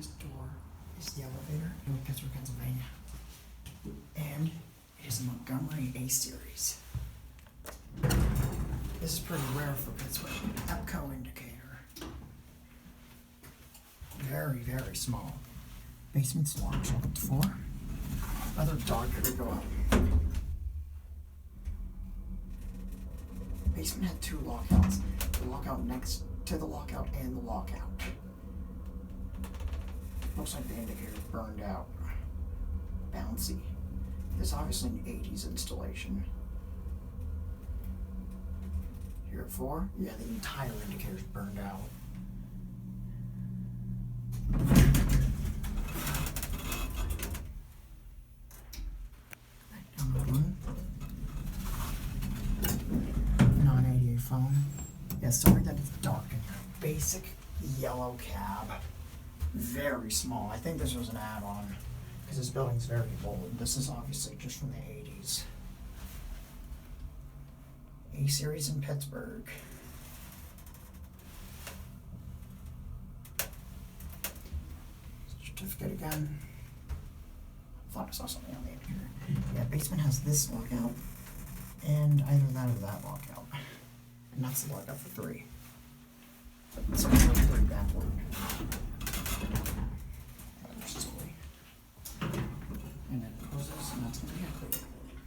this door is the elevator in Pittsburgh, Pennsylvania. And it is a Montgomery A series. This is pretty rare for Pittsburgh. EPCO indicator. Very, very small. Basement's large, level 4. Other darker to go up. Basement had 2 lockouts. The lockout next to the lockout and the lockout. Looks like the indicator's burned out. Bouncy. This is obviously an 80s installation. Here at 4, yeah, the entire indicator's burned out. Back down to 1. Non-88 phone. Yeah, sorry that it's dark in here. Basic yellow cab. Very small. I think this was an add-on because this building's very old. This is obviously just from the 80s. A series in Pittsburgh. Certificate again. Thought I saw something on the end here. Yeah, basement has this lockout and either that or that lockout. And that's the lockout for 3.